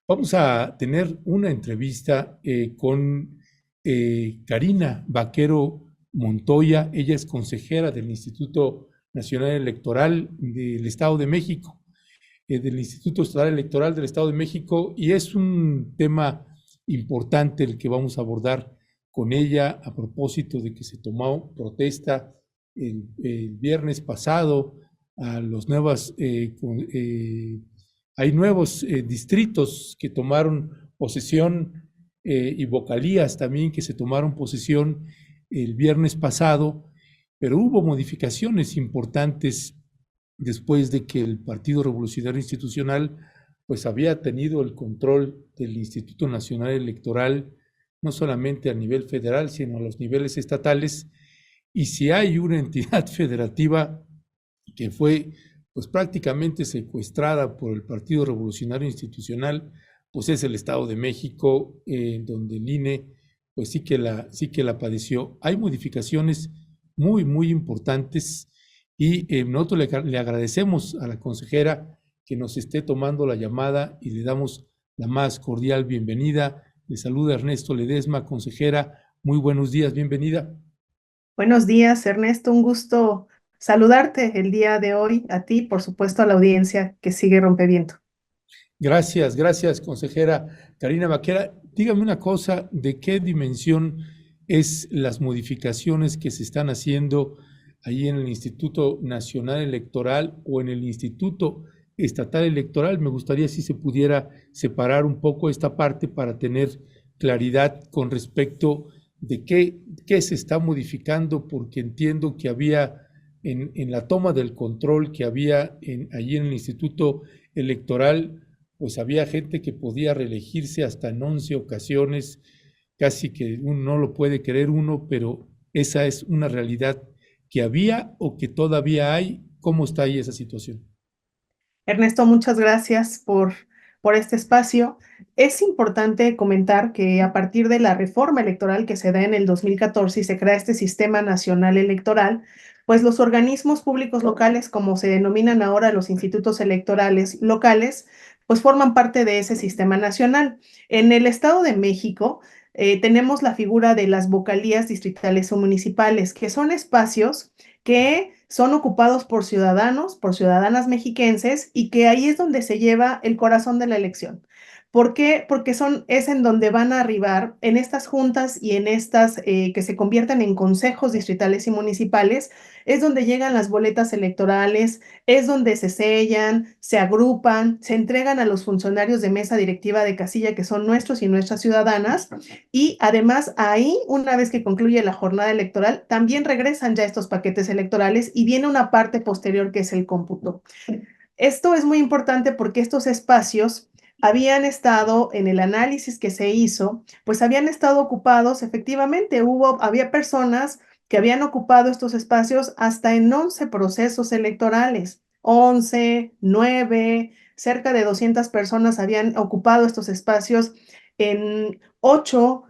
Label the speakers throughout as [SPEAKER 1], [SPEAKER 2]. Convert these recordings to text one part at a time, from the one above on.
[SPEAKER 1] Vamos a tener una entrevista con Karina Vaquero Montoya. Ella es consejera del Instituto Nacional Electoral del Estado de México, del Instituto Estatal Electoral del Estado de México, y es un tema importante el que vamos a abordar con ella a propósito de que se tomó protesta el viernes pasado a los nuevas hay nuevos distritos que tomaron posesión y vocalías también que se tomaron posesión el viernes pasado, pero hubo modificaciones importantes después de que el Partido Revolucionario Institucional pues había tenido el control del Instituto Nacional Electoral, no solamente a nivel federal, sino a los niveles estatales. Y si hay una entidad federativa que fue pues prácticamente secuestrada por el Partido Revolucionario Institucional, pues es el Estado de México, donde el INE pues sí que la padeció. Hay modificaciones muy importantes y nosotros le agradecemos a la consejera que nos esté tomando la llamada y le damos la más cordial bienvenida. Le saluda Ernesto Ledesma, consejera. Muy buenos días, bienvenida.
[SPEAKER 2] Buenos días, Ernesto. Un gusto saludarte el día de hoy, a ti, por supuesto, a la audiencia que sigue Rompeviento.
[SPEAKER 1] Gracias, consejera Karina Vaquera. Dígame una cosa, ¿de qué dimensión es las modificaciones que se están haciendo ahí en el Instituto Nacional Electoral o en el Instituto Estatal Electoral? Me gustaría si se pudiera separar un poco esta parte para tener claridad con respecto de qué se está modificando, porque entiendo que había en la toma del control que había allí en el Instituto Electoral, pues había gente que podía reelegirse hasta en 11 ocasiones, casi que uno no lo puede creer uno, pero esa es una realidad que había o que todavía hay. ¿Cómo está ahí esa situación?
[SPEAKER 2] Ernesto, muchas gracias por este espacio. Es importante comentar que a partir de la reforma electoral que se da en el 2014 y se crea este Sistema Nacional Electoral, pues los organismos públicos locales, como se denominan ahora los institutos electorales locales, pues forman parte de ese sistema nacional. En el Estado de México tenemos la figura de las vocalías distritales o municipales, que son espacios que son ocupados por ciudadanos, por ciudadanas mexiquenses, y que ahí es donde se lleva el corazón de la elección. ¿Por qué? Porque es en donde van a arribar, en estas juntas y en estas que se convierten en consejos distritales y municipales, es donde llegan las boletas electorales, es donde se sellan, se agrupan, se entregan a los funcionarios de mesa directiva de casilla, que son nuestros y nuestras ciudadanas, y además ahí, una vez que concluye la jornada electoral, también regresan ya estos paquetes electorales y viene una parte posterior que es el cómputo. Esto es muy importante porque estos espacios habían estado en el análisis que se hizo, pues habían estado ocupados, efectivamente, había personas que habían ocupado estos espacios hasta en 11 procesos electorales, 11, 9, cerca de 200 personas habían ocupado estos espacios en 8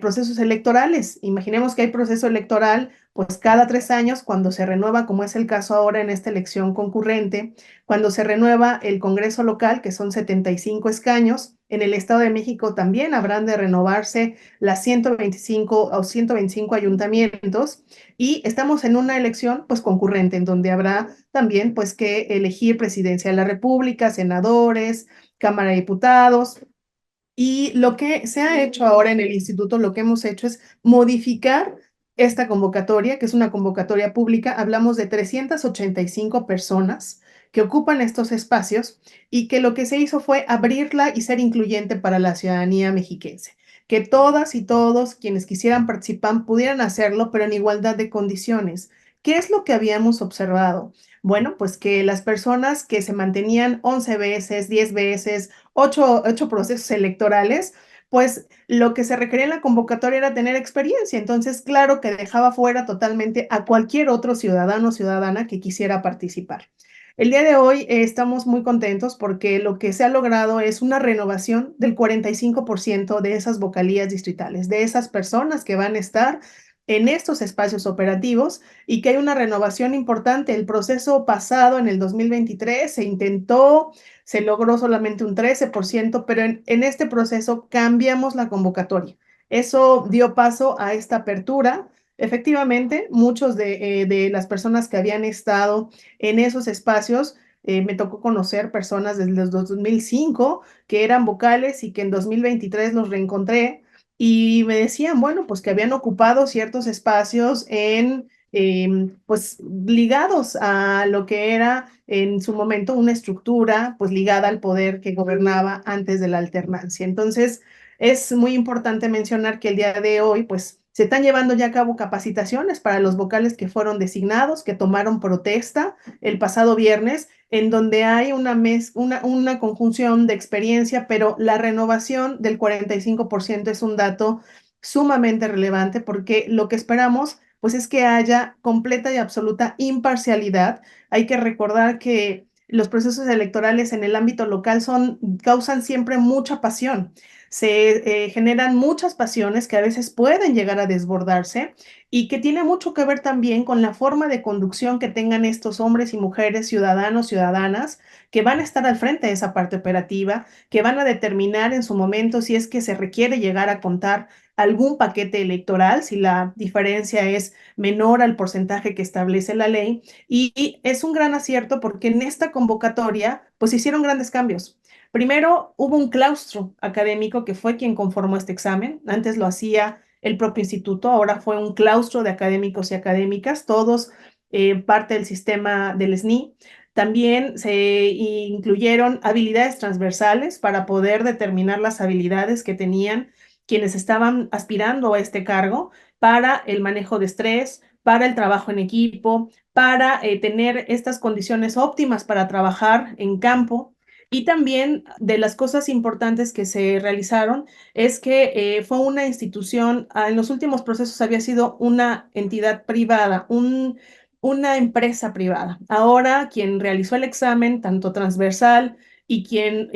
[SPEAKER 2] procesos electorales. Imaginemos que hay proceso electoral pues cada 3 años, cuando se renueva, como es el caso ahora en esta elección concurrente, cuando se renueva el Congreso local, que son 75 escaños. En el Estado de México también habrán de renovarse las 125 o 125 ayuntamientos, y estamos en una elección pues concurrente, en donde habrá también pues que elegir presidencia de la República, senadores, Cámara de Diputados. Y lo que se ha hecho ahora en el instituto, lo que hemos hecho es modificar esta convocatoria, que es una convocatoria pública. Hablamos de 385 personas que ocupan estos espacios, y que lo que se hizo fue abrirla y ser incluyente para la ciudadanía mexiquense, que todas y todos quienes quisieran participar pudieran hacerlo, pero en igualdad de condiciones. ¿Qué es lo que habíamos observado? Bueno, pues que las personas que se mantenían 11 veces, 10 veces, ocho procesos electorales, pues lo que se requería en la convocatoria era tener experiencia. Entonces, claro que dejaba fuera totalmente a cualquier otro ciudadano o ciudadana que quisiera participar. El día de hoy estamos muy contentos porque lo que se ha logrado es una renovación del 45% de esas vocalías distritales, de esas personas que van a estar en estos espacios operativos y que hay una renovación importante. El proceso pasado, en el 2023, se intentó, se logró solamente un 13%, pero en este proceso cambiamos la convocatoria. Eso dio paso a esta apertura. Efectivamente, muchos de las personas que habían estado en esos espacios, me tocó conocer personas desde los 2005 que eran vocales y que en 2023 los reencontré y me decían, bueno, pues que habían ocupado ciertos espacios pues ligados a lo que era en su momento una estructura, pues ligada al poder que gobernaba antes de la alternancia. Entonces, es muy importante mencionar que el día de hoy, pues, se están llevando ya a cabo capacitaciones para los vocales que fueron designados, que tomaron protesta el pasado viernes, en donde hay una conjunción de experiencia, pero la renovación del 45% es un dato sumamente relevante porque lo que esperamos pues es que haya completa y absoluta imparcialidad. Hay que recordar que los procesos electorales en el ámbito local causan siempre mucha pasión. Se generan muchas pasiones que a veces pueden llegar a desbordarse y que tiene mucho que ver también con la forma de conducción que tengan estos hombres y mujeres, ciudadanos, ciudadanas, que van a estar al frente de esa parte operativa, que van a determinar en su momento si es que se requiere llegar a contar algún paquete electoral, si la diferencia es menor al porcentaje que establece la ley. Y es un gran acierto porque en esta convocatoria, pues hicieron grandes cambios. Primero, hubo un claustro académico que fue quien conformó este examen. Antes lo hacía el propio instituto, ahora fue un claustro de académicos y académicas, todos parte del sistema del SNI. También se incluyeron habilidades transversales para poder determinar las habilidades que tenían quienes estaban aspirando a este cargo para el manejo de estrés, para el trabajo en equipo, para tener estas condiciones óptimas para trabajar en campo. Y también de las cosas importantes que se realizaron es que fue una institución, en los últimos procesos había sido una entidad privada, una empresa privada. Ahora quien realizó el examen, tanto transversal y quien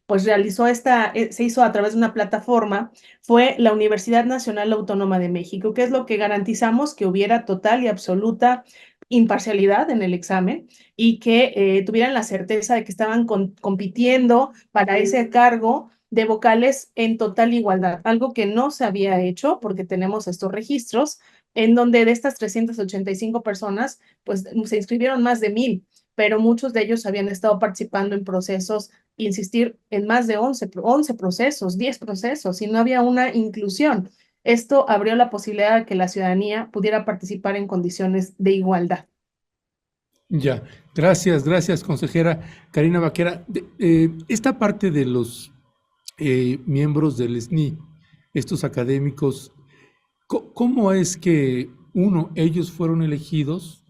[SPEAKER 2] pues realizó se hizo a través de una plataforma, fue la Universidad Nacional Autónoma de México, que es lo que garantizamos que hubiera total y absoluta imparcialidad en el examen y que tuvieran la certeza de que estaban compitiendo para ese cargo de vocales en total igualdad, algo que no se había hecho porque tenemos estos registros en donde de estas 385 personas, pues se inscribieron más de 1000, pero muchos de ellos habían estado participando en procesos, insistir, en más de 11 procesos, 10 procesos, y no había una inclusión. Esto abrió la posibilidad de que la ciudadanía pudiera participar en condiciones de igualdad.
[SPEAKER 1] Ya, gracias, consejera Karina Vaquera. Esta parte de los miembros del SNI, estos académicos, ¿cómo es que, uno, ellos fueron elegidos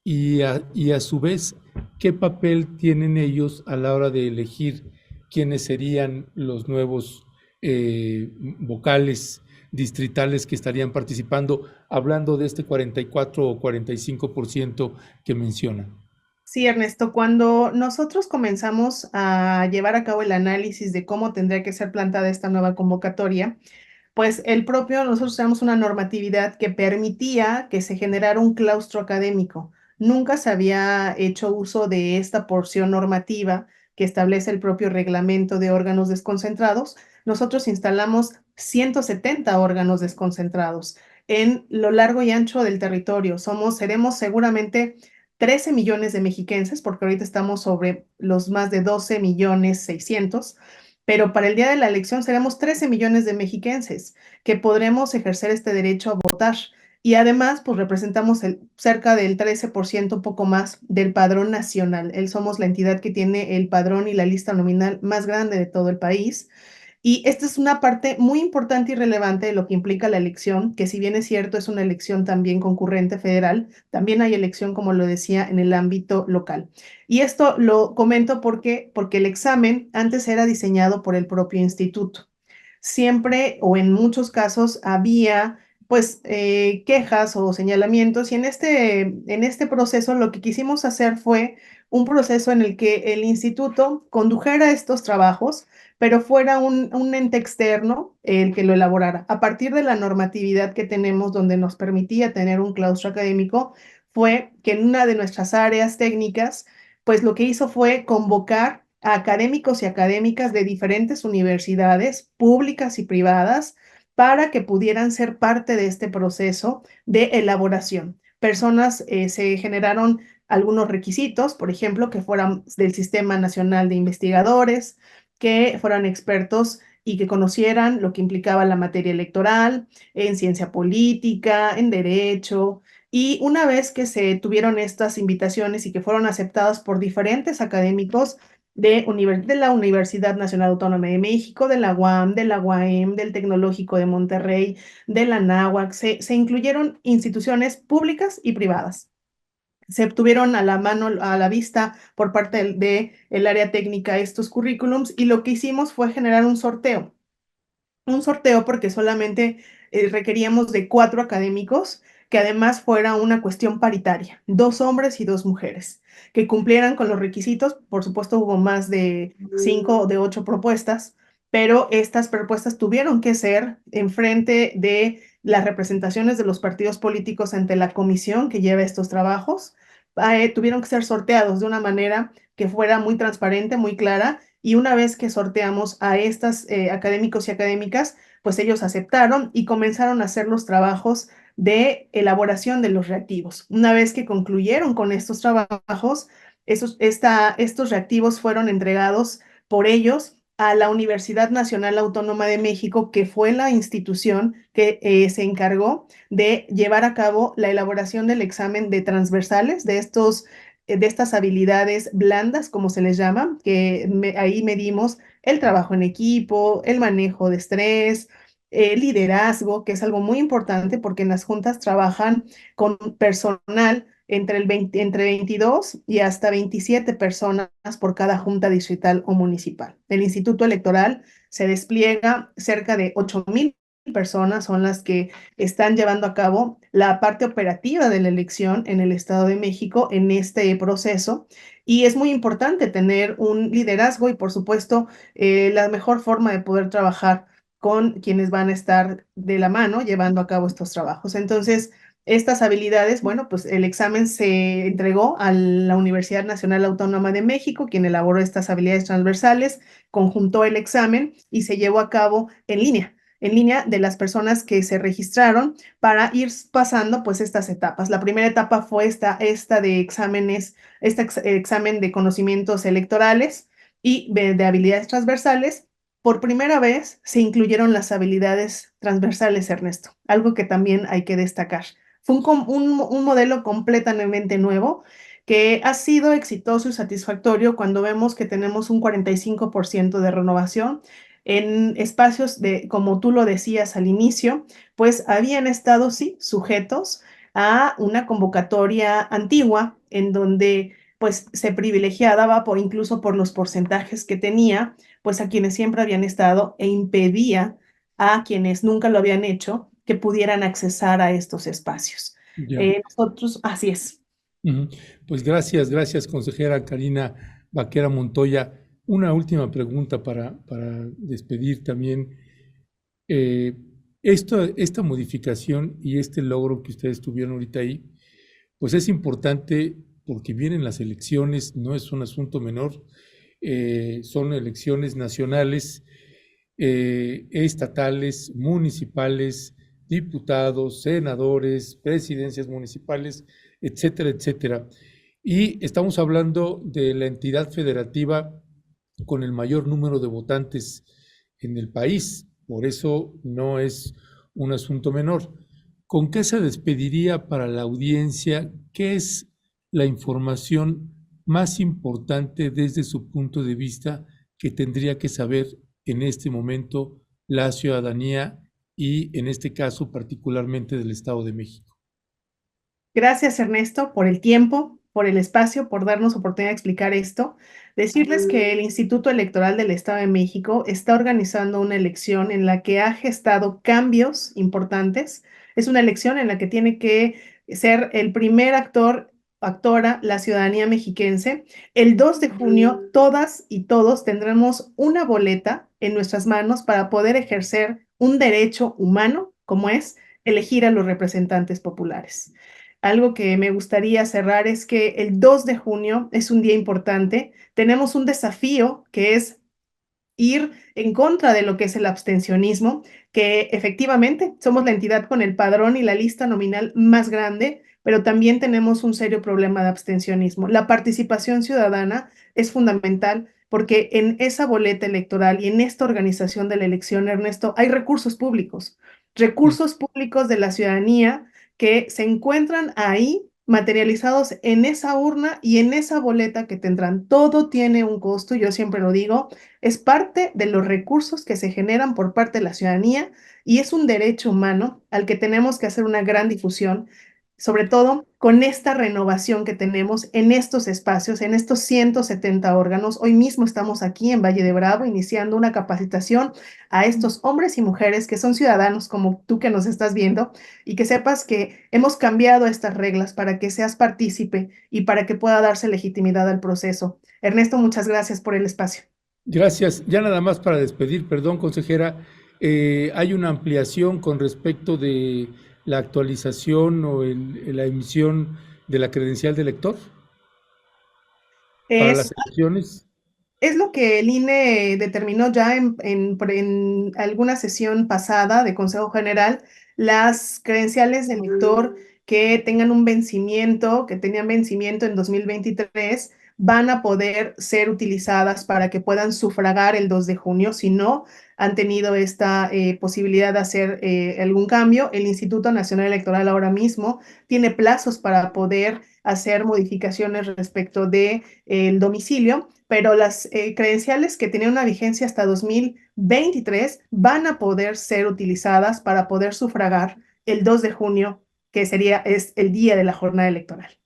[SPEAKER 1] y a su vez, qué papel tienen ellos a la hora de elegir quiénes serían los nuevos vocales distritales que estarían participando, hablando de este 44 o 45% que mencionan?
[SPEAKER 2] Sí, Ernesto, cuando nosotros comenzamos a llevar a cabo el análisis de cómo tendría que ser plantada esta nueva convocatoria, pues nosotros tenemos una normatividad que permitía que se generara un claustro académico. Nunca se había hecho uso de esta porción normativa que establece el propio reglamento de órganos desconcentrados. Nosotros instalamos 170 órganos desconcentrados en lo largo y ancho del territorio. Seremos seguramente 13 millones de mexiquenses, porque ahorita estamos sobre los más de 12 millones 600, pero para el día de la elección seremos 13 millones de mexiquenses que podremos ejercer este derecho a votar. Y además, pues representamos cerca del 13%, un poco más, del padrón nacional. Somos la entidad que tiene el padrón y la lista nominal más grande de todo el país. Y esta es una parte muy importante y relevante de lo que implica la elección, que si bien es cierto, es una elección también concurrente federal, también hay elección, como lo decía, en el ámbito local. Y esto lo comento porque el examen antes era diseñado por el propio instituto. Siempre o en muchos casos había pues quejas o señalamientos y en este proceso lo que quisimos hacer fue un proceso en el que el instituto condujera estos trabajos, pero fuera un ente externo el que lo elaborara. A partir de la normatividad que tenemos donde nos permitía tener un claustro académico, fue que en una de nuestras áreas técnicas, pues lo que hizo fue convocar a académicos y académicas de diferentes universidades públicas y privadas para que pudieran ser parte de este proceso de elaboración. Personas, se generaron algunos requisitos, por ejemplo, que fueran del Sistema Nacional de Investigadores, que fueran expertos y que conocieran lo que implicaba la materia electoral, en ciencia política, en derecho. Y una vez que se tuvieron estas invitaciones y que fueron aceptadas por diferentes académicos, de la Universidad Nacional Autónoma de México, de la UAM, de la UAM, del Tecnológico de Monterrey, de la NAHUAC, se incluyeron instituciones públicas y privadas. Se tuvieron a la mano, a la vista por parte del área técnica estos currículums y lo que hicimos fue generar un sorteo. Un sorteo porque solamente requeríamos de 4 académicos, que además fuera una cuestión paritaria, 2 hombres y 2 mujeres, que cumplieran con los requisitos. Por supuesto, hubo más de 5 o de 8 propuestas, pero estas propuestas tuvieron que ser en frente de las representaciones de los partidos políticos ante la comisión que lleva estos trabajos. Tuvieron que ser sorteados de una manera que fuera muy transparente, muy clara, y una vez que sorteamos a estas académicos y académicas, pues ellos aceptaron y comenzaron a hacer los trabajos de elaboración de los reactivos. Una vez que concluyeron con estos trabajos, estos reactivos fueron entregados por ellos a la Universidad Nacional Autónoma de México, que fue la institución que se encargó de llevar a cabo la elaboración del examen de transversales de estas habilidades blandas, como se les llama, que ahí medimos el trabajo en equipo, el manejo de estrés, el liderazgo, que es algo muy importante porque en las juntas trabajan con personal entre 22 y hasta 27 personas por cada junta distrital o municipal. El Instituto Electoral se despliega cerca de 8,000 personas son las que están llevando a cabo la parte operativa de la elección en el Estado de México en este proceso. Y es muy importante tener un liderazgo y, por supuesto, la mejor forma de poder trabajar con quienes van a estar de la mano llevando a cabo estos trabajos. Entonces, estas habilidades, bueno, pues el examen se entregó a la Universidad Nacional Autónoma de México, quien elaboró estas habilidades transversales, conjuntó el examen y se llevó a cabo en línea de las personas que se registraron para ir pasando pues estas etapas. La primera etapa fue esta de exámenes, examen de conocimientos electorales y de habilidades transversales. Por primera vez se incluyeron las habilidades transversales, Ernesto, algo que también hay que destacar. Fue un modelo completamente nuevo que ha sido exitoso y satisfactorio cuando vemos que tenemos un 45% de renovación en espacios de, como tú lo decías al inicio, pues habían estado, sí, sujetos a una convocatoria antigua en donde pues se privilegiaba incluso por los porcentajes que tenía, pues a quienes siempre habían estado e impedía a quienes nunca lo habían hecho que pudieran accesar a estos espacios.
[SPEAKER 1] Ya.
[SPEAKER 2] Nosotros, así es.
[SPEAKER 1] Ujú. Pues gracias, consejera Karina Vaquera Montoya. Una última pregunta para despedir también. Eh, esta modificación y este logro que ustedes tuvieron ahorita ahí, pues es importante porque vienen las elecciones, no es un asunto menor, son elecciones nacionales, estatales, municipales, diputados, senadores, presidencias municipales, etcétera, etcétera. Y estamos hablando de la entidad federativa con el mayor número de votantes en el país, por eso no es un asunto menor. ¿Con qué se despediría para la audiencia? ¿Qué es la información más importante desde su punto de vista que tendría que saber en este momento la ciudadanía y en este caso particularmente del Estado de México?
[SPEAKER 2] Gracias, Ernesto, por el tiempo, por el espacio, por darnos oportunidad de explicar esto. Decirles que el Instituto Electoral del Estado de México está organizando una elección en la que ha gestado cambios importantes Es una elección en la que tiene que ser el primer actor, actora, la ciudadanía mexiquense. El 2 de junio, todas y todos tendremos una boleta en nuestras manos para poder ejercer un derecho humano, como es elegir a los representantes populares. Algo que me gustaría cerrar es que el 2 de junio es un día importante. Tenemos un desafío que es ir en contra de lo que es el abstencionismo, que efectivamente somos la entidad con el padrón y la lista nominal más grande, pero también tenemos un serio problema de abstencionismo. La participación ciudadana es fundamental porque en esa boleta electoral y en esta organización de la elección, Ernesto, hay recursos públicos de la ciudadanía que se encuentran ahí materializados en esa urna y en esa boleta que tendrán. Todo tiene un costo, yo siempre lo digo, es parte de los recursos que se generan por parte de la ciudadanía y es un derecho humano al que tenemos que hacer una gran difusión, sobre todo con esta renovación que tenemos en estos espacios, en estos 170 órganos. Hoy mismo estamos aquí en Valle de Bravo iniciando una capacitación a estos hombres y mujeres que son ciudadanos como tú que nos estás viendo y que sepas que hemos cambiado estas reglas para que seas partícipe y para que pueda darse legitimidad al proceso. Ernesto, muchas gracias por el espacio.
[SPEAKER 1] Gracias. Ya nada más para despedir, perdón, consejera, hay una ampliación con respecto de la actualización o la emisión de la credencial de elector para las
[SPEAKER 2] Es
[SPEAKER 1] elecciones.
[SPEAKER 2] Es lo que el INE determinó ya en alguna sesión pasada de Consejo General, las credenciales de elector que tengan un vencimiento, que tenían vencimiento en 2023, van a poder ser utilizadas para que puedan sufragar el 2 de junio. Si no han tenido esta posibilidad de hacer algún cambio, el Instituto Nacional Electoral ahora mismo tiene plazos para poder hacer modificaciones respecto de el domicilio, pero las credenciales que tenían una vigencia hasta 2023 van a poder ser utilizadas para poder sufragar el 2 de junio, que es el día de la jornada electoral.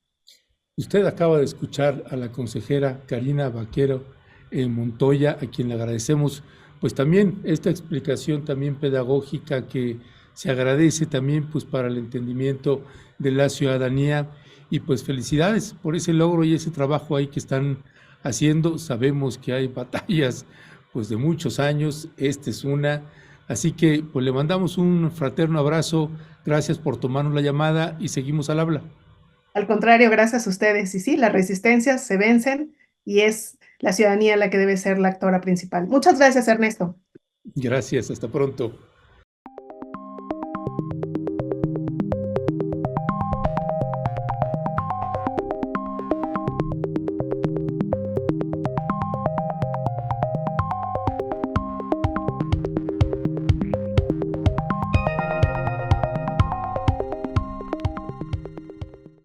[SPEAKER 1] Usted acaba de escuchar a la consejera Karina Vaquero Montoya, a quien le agradecemos pues también esta explicación también pedagógica que se agradece también pues para el entendimiento de la ciudadanía y pues felicidades por ese logro y ese trabajo ahí que están haciendo. Sabemos que hay batallas pues de muchos años, esta es una, así que pues le mandamos un fraterno abrazo, gracias por tomarnos la llamada y seguimos al habla.
[SPEAKER 2] Al contrario, gracias a ustedes. Y sí, las resistencias se vencen y es la ciudadanía la que debe ser la actora principal. Muchas gracias, Ernesto.
[SPEAKER 1] Gracias, hasta pronto.